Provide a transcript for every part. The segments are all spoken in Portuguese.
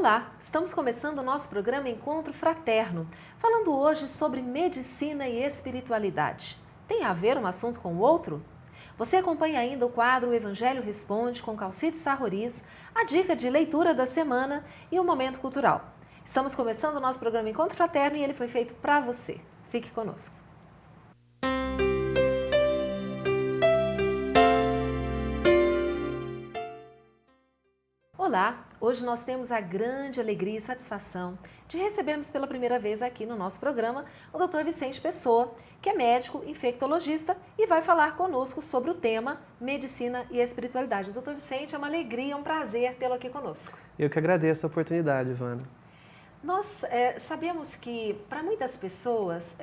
Olá, estamos começando o nosso programa Encontro Fraterno, falando hoje sobre medicina e espiritualidade. Tem a ver um assunto com o outro? Você acompanha ainda o quadro O Evangelho Responde com Calcide Sarroriz, a dica de leitura da semana e o momento cultural. Estamos começando o nosso programa Encontro Fraterno e ele foi feito para você. Fique conosco. Olá, hoje nós temos a grande alegria e satisfação de recebermos pela primeira vez aqui no nosso programa o Dr. Vicente Pessoa, que é médico infectologista e vai falar conosco sobre o tema Medicina e Espiritualidade. Dr. Vicente, é uma alegria, um prazer tê-lo aqui conosco. Eu que agradeço a oportunidade, Ivana. Nós sabemos que, para muitas pessoas,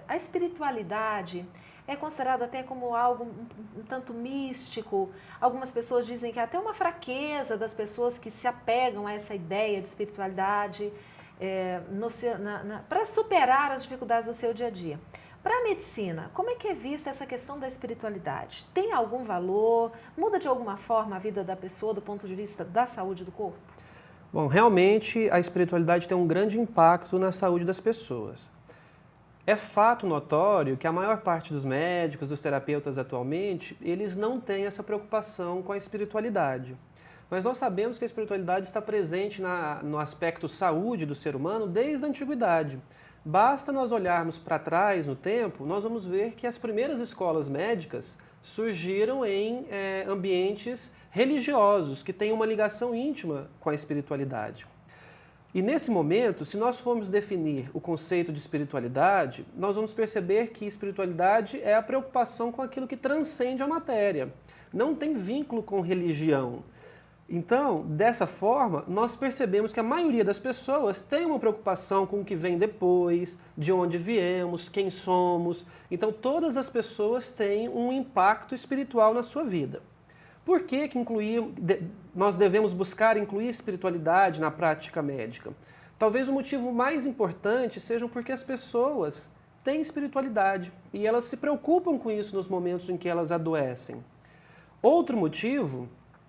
a espiritualidade é considerada até como algo um tanto místico. Algumas pessoas dizem que é até uma fraqueza das pessoas que se apegam a essa ideia de espiritualidade para superar as dificuldades do seu dia a dia. Para a medicina, como é que é vista essa questão da espiritualidade? Tem algum valor? Muda de alguma forma a vida da pessoa do ponto de vista da saúde do corpo? Bom, realmente a espiritualidade tem um grande impacto na saúde das pessoas. É fato notório que a maior parte dos médicos, dos terapeutas atualmente, eles não têm essa preocupação com a espiritualidade. Mas nós sabemos que a espiritualidade está presente no aspecto saúde do ser humano desde a antiguidade. Basta nós olharmos para trás no tempo, nós vamos ver que as primeiras escolas médicas surgiram em ambientes religiosos, que têm uma ligação íntima com a espiritualidade. E nesse momento, se nós formos definir o conceito de espiritualidade, nós vamos perceber que espiritualidade é a preocupação com aquilo que transcende a matéria. Não tem vínculo com religião. Então, dessa forma, nós percebemos que a maioria das pessoas tem uma preocupação com o que vem depois, de onde viemos, quem somos. Então, todas as pessoas têm um impacto espiritual na sua vida. Por que nós devemos buscar incluir espiritualidade na prática médica? Talvez o motivo mais importante seja porque as pessoas têm espiritualidade e elas se preocupam com isso nos momentos em que elas adoecem. Outro motivo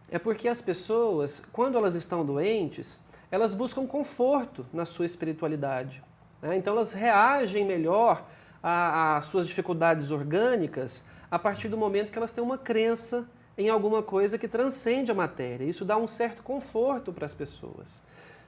é porque as pessoas, quando elas estão doentes, elas buscam conforto na sua espiritualidade. Então elas reagem melhor às suas dificuldades orgânicas a partir do momento que elas têm uma crença em alguma coisa que transcende a matéria. Isso dá um certo conforto para as pessoas.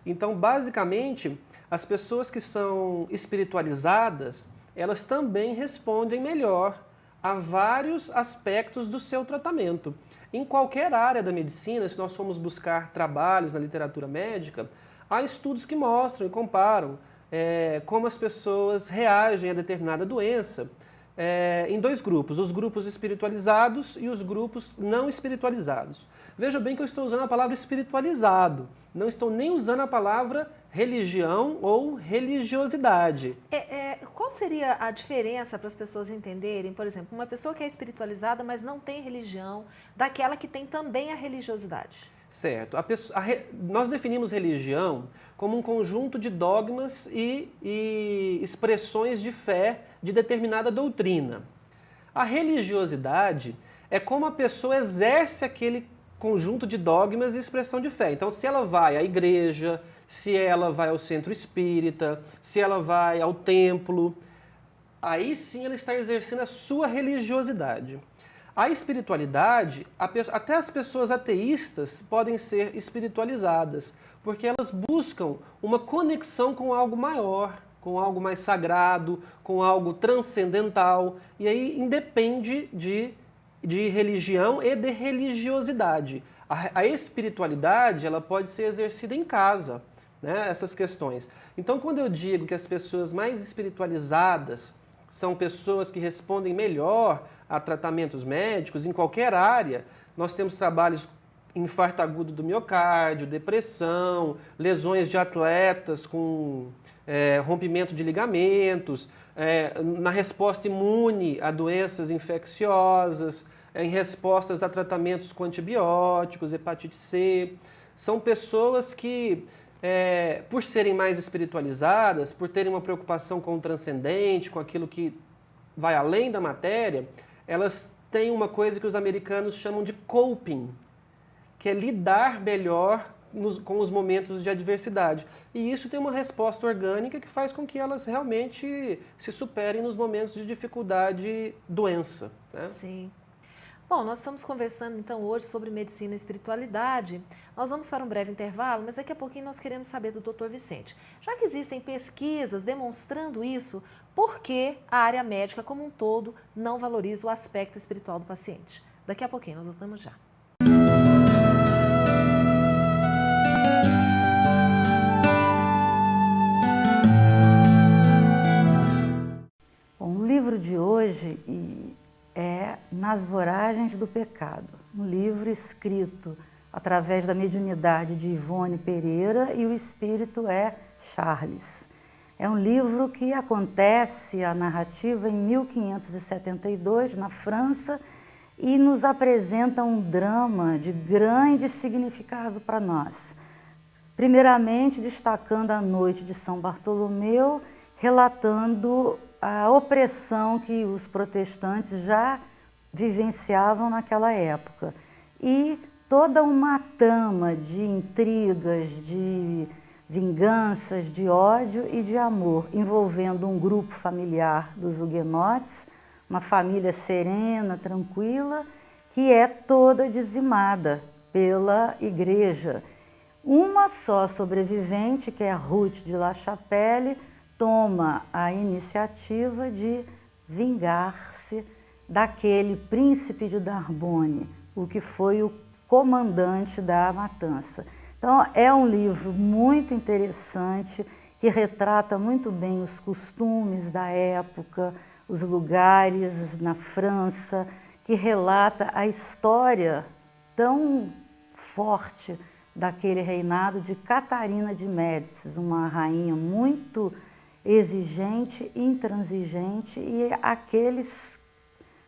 Então, basicamente, as pessoas que são espiritualizadas, elas também respondem melhor a vários aspectos do seu tratamento. Em qualquer área da medicina, se nós formos buscar trabalhos na literatura médica, há estudos que mostram e comparam como as pessoas reagem a determinada doença, em dois grupos, os grupos espiritualizados e os grupos não espiritualizados. Veja bem que eu estou usando a palavra espiritualizado, não estou nem usando a palavra religião ou religiosidade. Qual seria a diferença para as pessoas entenderem, por exemplo, uma pessoa que é espiritualizada, mas não tem religião, daquela que tem também a religiosidade? Certo. Nós definimos religião como um conjunto de dogmas e expressões de fé de determinada doutrina. A religiosidade é como a pessoa exerce aquele conjunto de dogmas e expressão de fé. Então, se ela vai à igreja, se ela vai ao centro espírita, se ela vai ao templo, aí sim ela está exercendo a sua religiosidade. A espiritualidade, até as pessoas ateístas podem ser espiritualizadas, porque elas buscam uma conexão com algo maior, com algo mais sagrado, com algo transcendental, e aí independe de religião e de religiosidade. A espiritualidade, ela pode ser exercida em casa, né, essas questões. Então, quando eu digo que as pessoas mais espiritualizadas são pessoas que respondem melhor a tratamentos médicos em qualquer área, nós temos trabalhos em infarto agudo do miocárdio, depressão, lesões de atletas com rompimento de ligamentos, na resposta imune a doenças infecciosas, em respostas a tratamentos com antibióticos, hepatite C. São pessoas que, por serem mais espiritualizadas, por terem uma preocupação com o transcendente, com aquilo que vai além da matéria, elas têm uma coisa que os americanos chamam de coping, que é lidar melhor com os momentos de adversidade. E isso tem uma resposta orgânica que faz com que elas realmente se superem nos momentos de dificuldade e doença, né? Sim. Bom, nós estamos conversando então hoje sobre medicina e espiritualidade. Nós vamos para um breve intervalo, mas daqui a pouquinho nós queremos saber do Dr. Vicente. Já que existem pesquisas demonstrando isso, por que a área médica como um todo não valoriza o aspecto espiritual do paciente? Daqui a pouquinho nós voltamos já. Bom, o livro de hoje é Nas Voragens do Pecado, um livro escrito através da mediunidade de Ivone Pereira e o espírito é Charles. É um livro que acontece, a narrativa, em 1572, na França, e nos apresenta um drama de grande significado para nós. Primeiramente, destacando a noite de São Bartolomeu, relatando a opressão que os protestantes já vivenciavam naquela época. E toda uma trama de intrigas, de vinganças, de ódio e de amor, envolvendo um grupo familiar dos huguenotes, uma família serena, tranquila, que é toda dizimada pela igreja. Uma só sobrevivente, que é Ruth de La Chapelle, toma a iniciativa de vingar-se daquele príncipe de Narbonne, o que foi o comandante da matança. Então, é um livro muito interessante, que retrata muito bem os costumes da época, os lugares na França, que relata a história tão forte daquele reinado de Catarina de Médicis, uma rainha muito exigente, intransigente, e aqueles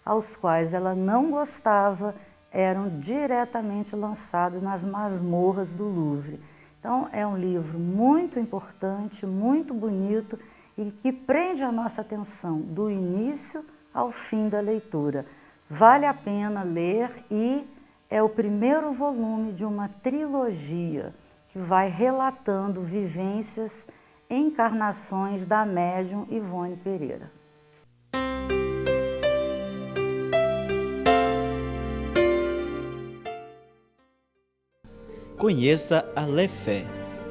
aos quais ela não gostava eram diretamente lançados nas masmorras do Louvre. Então, é um livro muito importante, muito bonito e que prende a nossa atenção do início ao fim da leitura. Vale a pena ler e é o primeiro volume de uma trilogia que vai relatando vivências, encarnações da médium Ivone Pereira. Conheça a Lefé,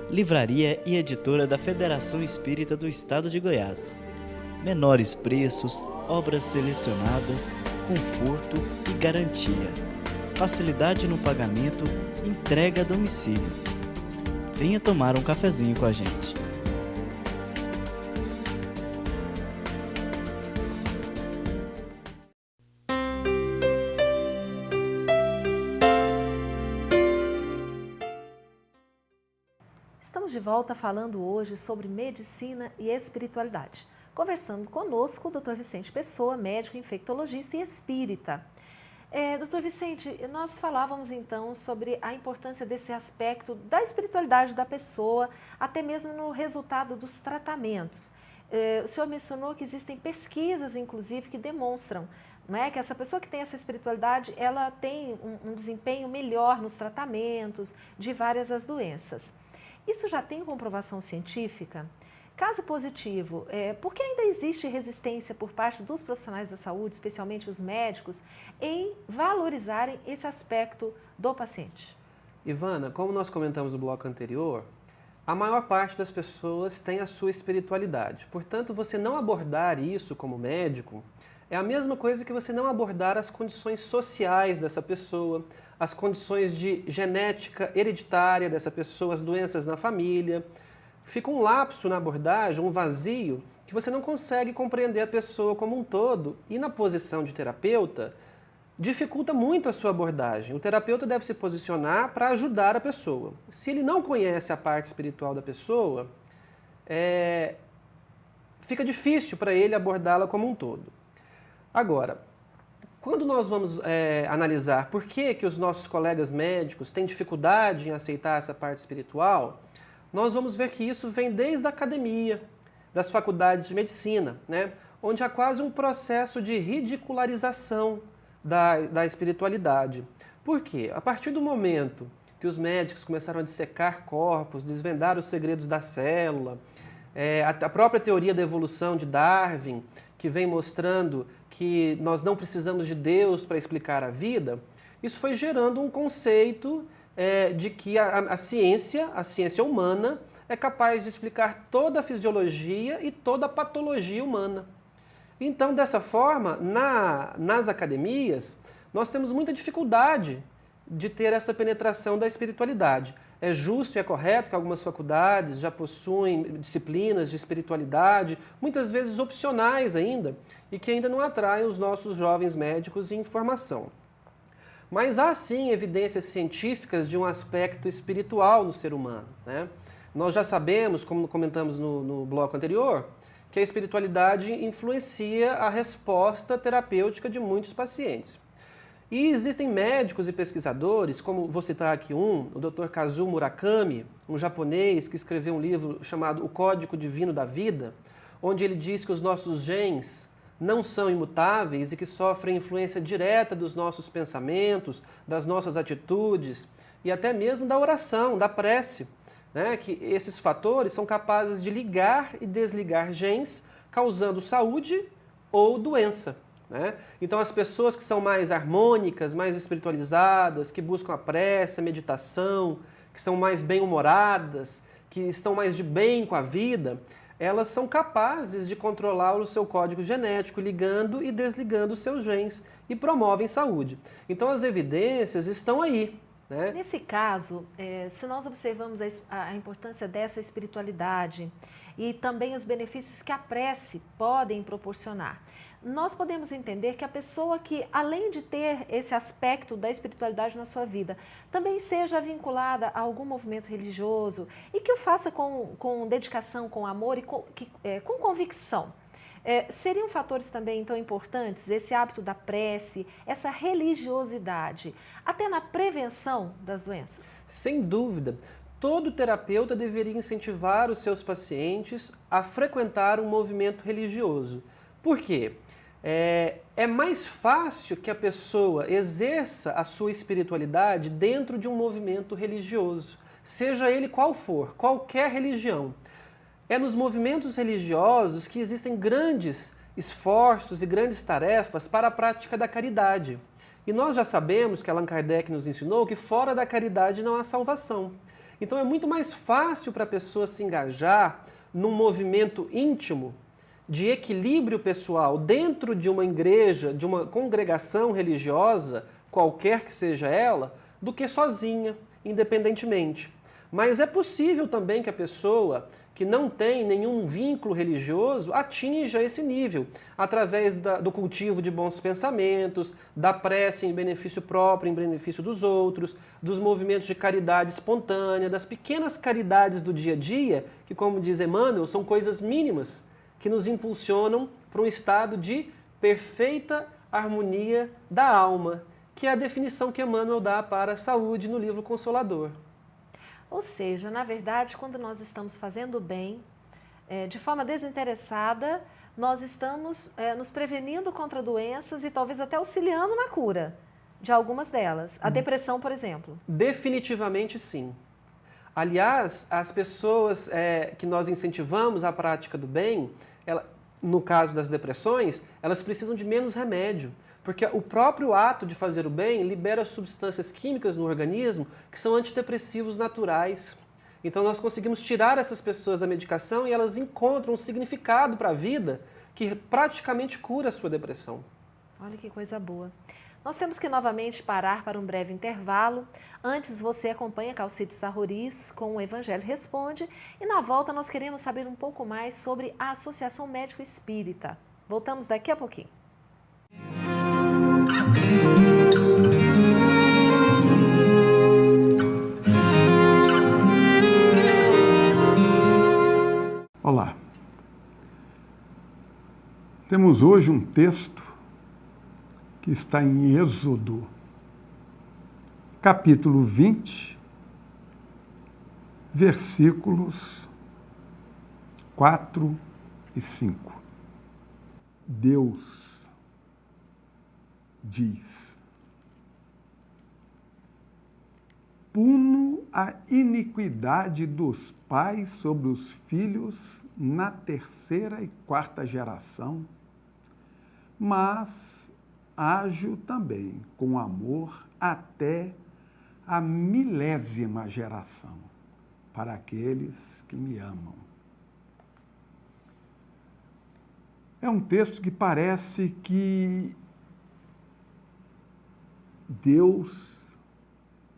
livraria e editora da Federação Espírita do Estado de Goiás. Menores preços, obras selecionadas, conforto e garantia. Facilidade no pagamento, entrega a domicílio. Venha tomar um cafezinho com a gente. Estamos de volta falando hoje sobre medicina e espiritualidade. Conversando conosco o Dr. Vicente Pessoa, médico infectologista e espírita. Dr. Vicente, nós falávamos então sobre a importância desse aspecto da espiritualidade da pessoa, até mesmo no resultado dos tratamentos. O senhor mencionou que existem pesquisas, inclusive, que demonstram, não é, que essa pessoa que tem essa espiritualidade, ela tem um desempenho melhor nos tratamentos de várias as doenças. Isso já tem comprovação científica? Caso positivo, por que ainda existe resistência por parte dos profissionais da saúde, especialmente os médicos, em valorizarem esse aspecto do paciente? Ivana, como nós comentamos no bloco anterior, a maior parte das pessoas tem a sua espiritualidade. Portanto, você não abordar isso como médico é a mesma coisa que você não abordar as condições sociais dessa pessoa, as condições de genética hereditária dessa pessoa, as doenças na família. Fica um lapso na abordagem, um vazio, que você não consegue compreender a pessoa como um todo. E na posição de terapeuta, dificulta muito a sua abordagem. O terapeuta deve se posicionar para ajudar a pessoa. Se ele não conhece a parte espiritual da pessoa, fica difícil para ele abordá-la como um todo. Agora, quando nós vamos analisar por que os nossos colegas médicos têm dificuldade em aceitar essa parte espiritual, nós vamos ver que isso vem desde a academia, das faculdades de medicina, né? Onde há quase um processo de ridicularização da espiritualidade. Por quê? A partir do momento que os médicos começaram a dissecar corpos, desvendar os segredos da célula, a própria teoria da evolução de Darwin, que vem mostrando que nós não precisamos de Deus para explicar a vida, isso foi gerando um conceito de que a ciência humana, é capaz de explicar toda a fisiologia e toda a patologia humana. Então, dessa forma, nas academias, nós temos muita dificuldade de ter essa penetração da espiritualidade. É justo e é correto que algumas faculdades já possuem disciplinas de espiritualidade, muitas vezes opcionais ainda, e que ainda não atraem os nossos jovens médicos em formação. Mas há sim evidências científicas de um aspecto espiritual no ser humano, né? Nós já sabemos, como comentamos no bloco anterior, que a espiritualidade influencia a resposta terapêutica de muitos pacientes. E existem médicos e pesquisadores, como vou citar aqui o Dr. Kazuo Murakami, um japonês que escreveu um livro chamado O Código Divino da Vida, onde ele diz que os nossos genes não são imutáveis e que sofrem influência direta dos nossos pensamentos, das nossas atitudes e até mesmo da oração, da prece, né? Que esses fatores são capazes de ligar e desligar genes, causando saúde ou doença, né? Então as pessoas que são mais harmônicas, mais espiritualizadas, que buscam a prece, a meditação, que são mais bem-humoradas, que estão mais de bem com a vida, elas são capazes de controlar o seu código genético, ligando e desligando os seus genes e promovem saúde. Então as evidências estão aí, né? Nesse caso, se nós observamos a importância dessa espiritualidade e também os benefícios que a prece podem proporcionar, nós podemos entender que a pessoa que, além de ter esse aspecto da espiritualidade na sua vida, também seja vinculada a algum movimento religioso e que o faça com dedicação, com amor e com convicção. Seriam fatores também tão importantes esse hábito da prece, essa religiosidade, até na prevenção das doenças? Sem dúvida. Todo terapeuta deveria incentivar os seus pacientes a frequentar um movimento religioso. Por quê? É mais fácil que a pessoa exerça a sua espiritualidade dentro de um movimento religioso, seja ele qual for, qualquer religião. É nos movimentos religiosos que existem grandes esforços e grandes tarefas para a prática da caridade. E nós já sabemos que Allan Kardec nos ensinou que fora da caridade não há salvação. Então é muito mais fácil para a pessoa se engajar num movimento íntimo de equilíbrio pessoal dentro de uma igreja, de uma congregação religiosa, qualquer que seja ela, do que sozinha, independentemente. Mas é possível também que a pessoa que não tem nenhum vínculo religioso atinja esse nível, através do cultivo de bons pensamentos, da prece em benefício próprio, em benefício dos outros, dos movimentos de caridade espontânea, das pequenas caridades do dia a dia, que, como diz Emmanuel, são coisas mínimas, que nos impulsionam para um estado de perfeita harmonia da alma, que é a definição que Emmanuel dá para a saúde no livro Consolador. Ou seja, na verdade, quando nós estamos fazendo bem, de forma desinteressada, nós estamos nos prevenindo contra doenças e talvez até auxiliando na cura de algumas delas. A depressão, por exemplo. Definitivamente sim. Aliás, as pessoas que nós incentivamos à prática do bem, no caso das depressões, elas precisam de menos remédio. Porque o próprio ato de fazer o bem libera substâncias químicas no organismo que são antidepressivos naturais. Então nós conseguimos tirar essas pessoas da medicação e elas encontram um significado para a vida que praticamente cura a sua depressão. Olha que coisa boa. Nós temos que novamente parar para um breve intervalo. Antes você acompanha Calcides Arroriz com o Evangelho Responde e na volta nós queremos saber um pouco mais sobre a Associação Médico Espírita. Voltamos daqui a pouquinho. Olá. Temos hoje um texto que está em Êxodo, capítulo 20, versículos 4 e 5. Deus diz: puno a iniquidade dos pais sobre os filhos na terceira e quarta geração, mas ajo também com amor até a 1000ª geração, para aqueles que me amam. É um texto que parece que Deus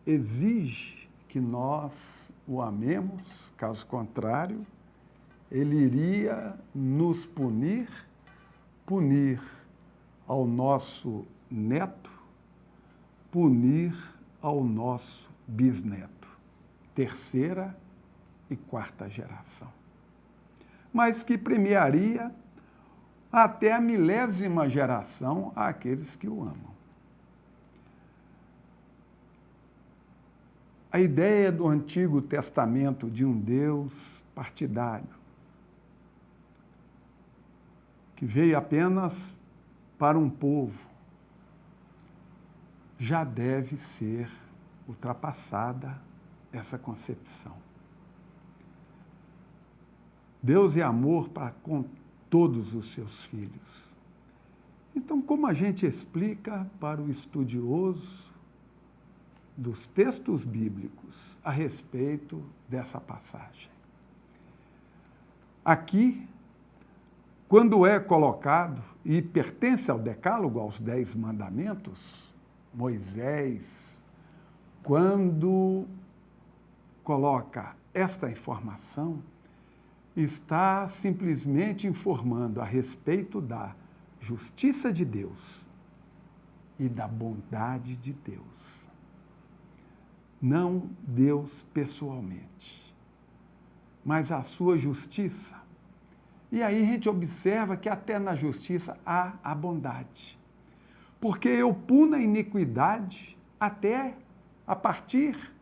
exige que nós o amemos, caso contrário, ele iria nos punir ao nosso neto, punir ao nosso bisneto, terceira e quarta geração. Mas que premiaria até a 1000ª geração àqueles que o amam. A ideia do Antigo Testamento de um Deus partidário, que veio apenas para um povo, já deve ser ultrapassada essa concepção. Deus é amor para com todos os seus filhos. Então, como a gente explica para o estudioso dos textos bíblicos a respeito dessa passagem? Aqui, quando é colocado, e pertence ao Decálogo, aos 10 mandamentos, Moisés, quando coloca esta informação, está simplesmente informando a respeito da justiça de Deus e da bondade de Deus. Não Deus pessoalmente, mas a sua justiça. E aí a gente observa que até na justiça há a bondade. Porque eu puno a iniquidade até a partir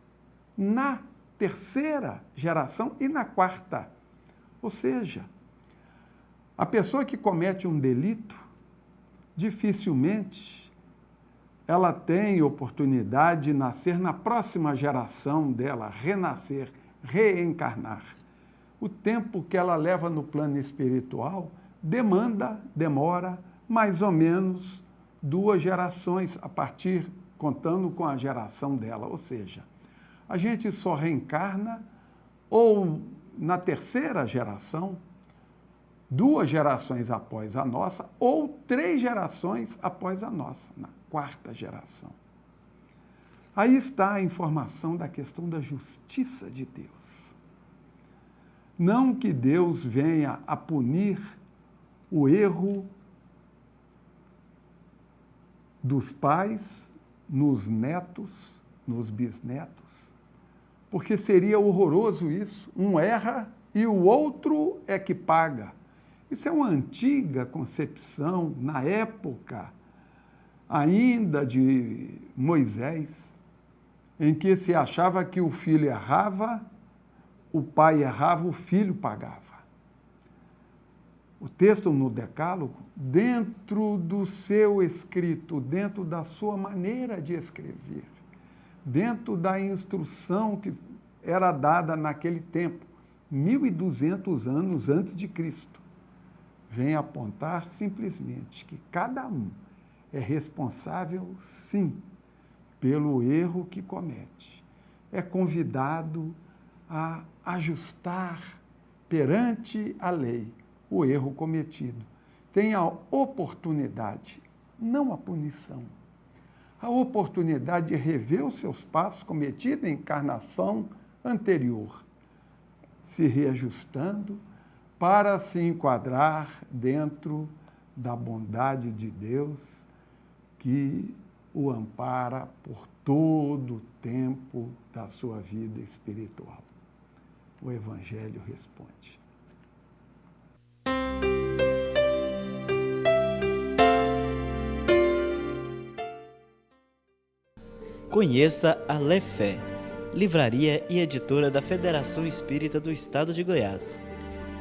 na terceira geração e na quarta. Ou seja, a pessoa que comete um delito, dificilmente ela tem oportunidade de nascer na próxima geração dela, renascer, reencarnar. O tempo que ela leva no plano espiritual demora mais ou menos 2 gerações, contando com a geração dela. Ou seja, a gente só reencarna ou na terceira geração, 2 gerações após a nossa, ou 3 gerações após a nossa, na quarta geração. Aí está a informação da questão da justiça de Deus. Não que Deus venha a punir o erro dos pais nos netos, nos bisnetos, porque seria horroroso isso. Um erra e o outro é que paga. Isso é uma antiga concepção, na época ainda de Moisés, em que se achava que o filho errava, o pai errava, o filho pagava. O texto no Decálogo, dentro do seu escrito, dentro da sua maneira de escrever, dentro da instrução que era dada naquele tempo, 1200 anos antes de Cristo, vem apontar simplesmente que cada um é responsável, sim, pelo erro que comete. É convidado a ajustar perante a lei o erro cometido. Tem a oportunidade, não a punição, a oportunidade de rever os seus passos cometidos em encarnação anterior, se reajustando para se enquadrar dentro da bondade de Deus que o ampara por todo o tempo da sua vida espiritual. O Evangelho responde. Conheça a Lefé, livraria e editora da Federação Espírita do Estado de Goiás.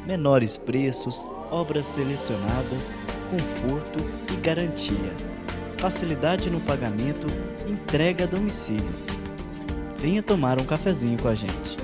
Menores preços, obras selecionadas, conforto e garantia. Facilidade no pagamento, entrega a domicílio. Venha tomar um cafezinho com a gente.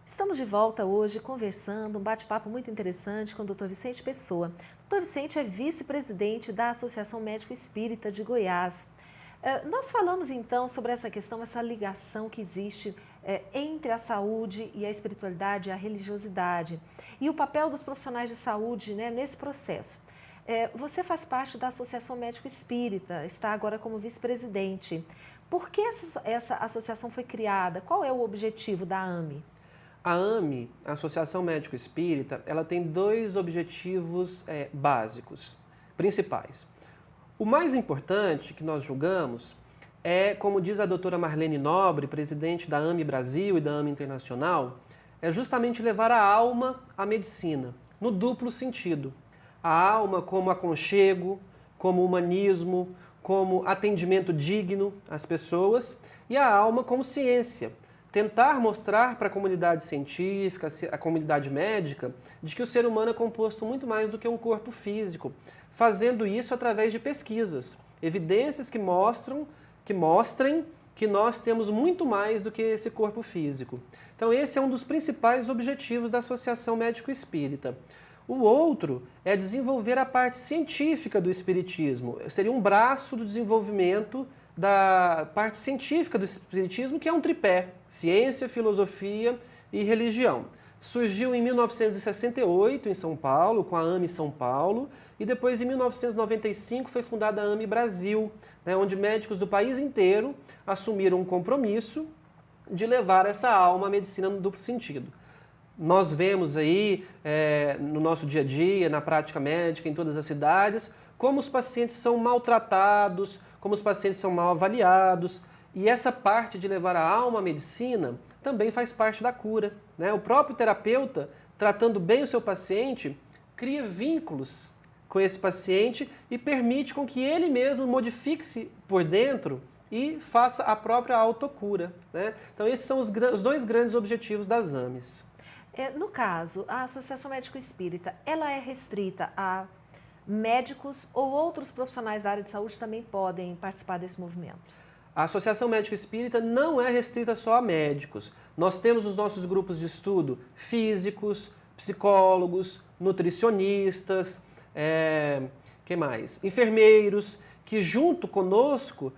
Estamos de volta hoje conversando, um bate-papo muito interessante com o Dr. Vicente Pessoa. O Dr. Vicente é vice-presidente da Associação Médico Espírita de Goiás. Nós falamos então sobre essa questão, essa ligação que existe entre a saúde e a espiritualidade, a religiosidade e o papel dos profissionais de saúde, né, nesse processo. Você faz parte da Associação Médico Espírita, está agora como vice-presidente. Por que essa associação foi criada? Qual é o objetivo da AME? A AME, a Associação Médico Espírita, ela tem dois objetivos básicos, principais. O mais importante que nós julgamos é, como diz a doutora Marlene Nobre, presidente da AME Brasil e da AME Internacional, é justamente levar a alma à medicina, no duplo sentido. A alma como aconchego, como humanismo, como atendimento digno às pessoas, e a alma como ciência. Tentar mostrar para a comunidade científica, a comunidade médica, de que o ser humano é composto muito mais do que um corpo físico, fazendo isso através de pesquisas, evidências que mostrem que nós temos muito mais do que esse corpo físico. Então esse é um dos principais objetivos da Associação Médico Espírita. O outro é desenvolver a parte científica do espiritismo, seria um braço do desenvolvimento da parte científica do espiritismo, que é um tripé: ciência, filosofia e religião. Surgiu em 1968 em São Paulo, com a AME São Paulo, e depois em 1995 foi fundada a AME Brasil, né, onde médicos do país inteiro assumiram um compromisso de levar essa alma à medicina no duplo sentido. Nós vemos aí no nosso dia a dia, na prática médica, em todas as cidades, como os pacientes são maltratados, como os pacientes são mal avaliados, e essa parte de levar a alma à medicina também faz parte da cura, né? O próprio terapeuta, tratando bem o seu paciente, cria vínculos com esse paciente e permite com que ele mesmo modifique-se por dentro e faça a própria autocura, né? Então esses são os dois grandes objetivos das AMEs. No caso, a Associação Médico Espírita, ela é restrita a médicos ou outros profissionais da área de saúde também podem participar desse movimento? A Associação Médico Espírita não é restrita só a médicos. Nós temos os nossos grupos de estudo físicos, psicólogos, nutricionistas, que mais? Enfermeiros, que junto conosco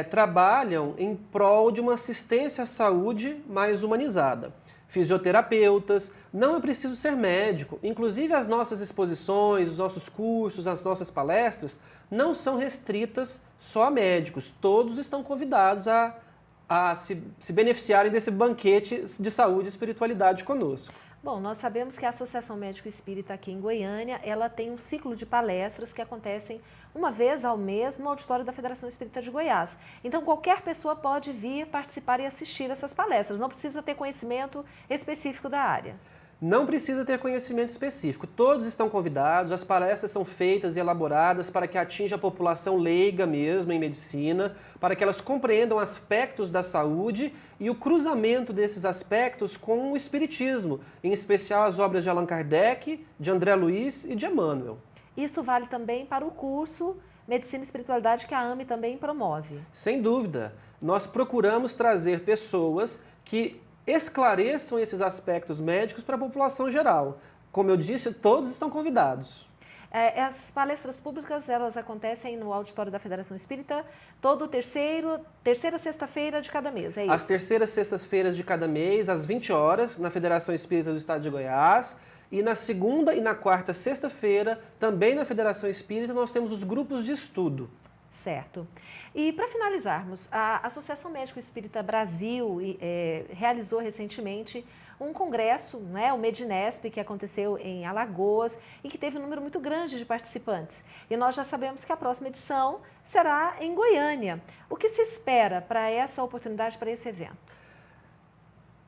trabalham em prol de uma assistência à saúde mais humanizada. Fisioterapeutas, não é preciso ser médico. Inclusive as nossas exposições, os nossos cursos, as nossas palestras não são restritas só a médicos. Todos estão convidados a se beneficiarem desse banquete de saúde e espiritualidade conosco. Bom, nós sabemos que a Associação Médico Espírita aqui em Goiânia, ela tem um ciclo de palestras que acontecem uma vez ao mês no auditório da Federação Espírita de Goiás. Então, qualquer pessoa pode vir participar e assistir essas palestras, não precisa ter conhecimento específico da área. Não precisa ter conhecimento específico, todos estão convidados, as palestras são feitas e elaboradas para que atinja a população leiga mesmo em medicina, para que elas compreendam aspectos da saúde e o cruzamento desses aspectos com o espiritismo, em especial as obras de Allan Kardec, de André Luiz e de Emmanuel. Isso vale também para o curso Medicina e Espiritualidade que a AME também promove. Sem dúvida, nós procuramos trazer pessoas que esclareçam esses aspectos médicos para a população geral. Como eu disse, todos estão convidados. As palestras públicas, elas acontecem no auditório da Federação Espírita todo terceira sexta-feira de cada mês, é isso? As terceiras sextas-feiras de cada mês, às 20 horas, na Federação Espírita do Estado de Goiás. E na segunda e na quarta sexta-feira, também na Federação Espírita, nós temos os grupos de estudo. Certo. E para finalizarmos, a Associação Médico Espírita Brasil realizou recentemente um congresso, né, o Medinesp, que aconteceu em Alagoas e que teve um número muito grande de participantes. E nós já sabemos que a próxima edição será em Goiânia. O que se espera para essa oportunidade, para esse evento?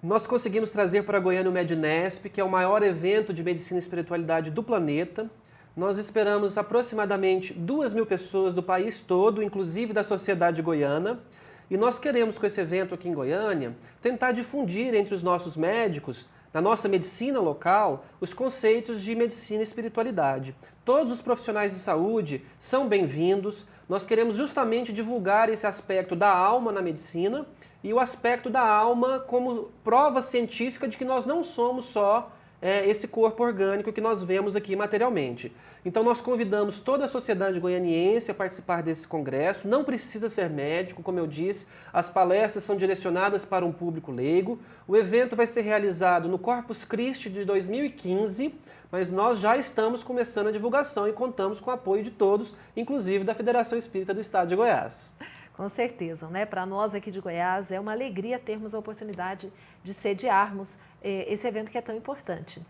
Nós conseguimos trazer para Goiânia o Medinesp, que é o maior evento de medicina e espiritualidade do planeta. Nós esperamos aproximadamente 2.000 pessoas do país todo, inclusive da sociedade goiana. E nós queremos, com esse evento aqui em Goiânia, tentar difundir entre os nossos médicos, na nossa medicina local, os conceitos de medicina e espiritualidade. Todos os profissionais de saúde são bem-vindos. Nós queremos justamente divulgar esse aspecto da alma na medicina e o aspecto da alma como prova científica de que nós não somos só esse corpo orgânico que nós vemos aqui materialmente. Então nós convidamos toda a sociedade goianiense a participar desse congresso, não precisa ser médico, como eu disse, as palestras são direcionadas para um público leigo. O evento vai ser realizado no Corpus Christi de 2015, mas nós já estamos começando a divulgação e contamos com o apoio de todos, inclusive da Federação Espírita do Estado de Goiás. Com certeza, né? Para nós aqui de Goiás é uma alegria termos a oportunidade de sediarmos esse evento que é tão importante.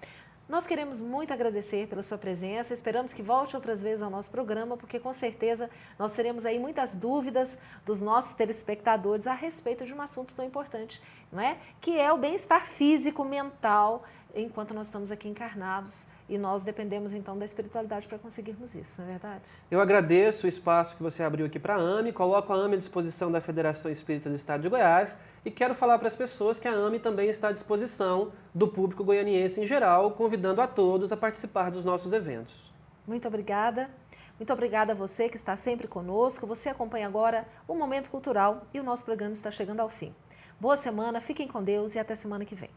Nós queremos muito agradecer pela sua presença, esperamos que volte outras vezes ao nosso programa, porque com certeza nós teremos aí muitas dúvidas dos nossos telespectadores a respeito de um assunto tão importante, não é? Que é o bem-estar físico, mental, enquanto nós estamos aqui encarnados. E nós dependemos, então, da espiritualidade para conseguirmos isso, não é verdade? Eu agradeço o espaço que você abriu aqui para a AME, coloco a AME à disposição da Federação Espírita do Estado de Goiás e quero falar para as pessoas que a AME também está à disposição do público goianiense em geral, convidando a todos a participar dos nossos eventos. Muito obrigada. Muito obrigada a você que está sempre conosco. Você acompanha agora o Momento Cultural e o nosso programa está chegando ao fim. Boa semana, fiquem com Deus e até semana que vem.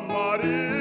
Maria,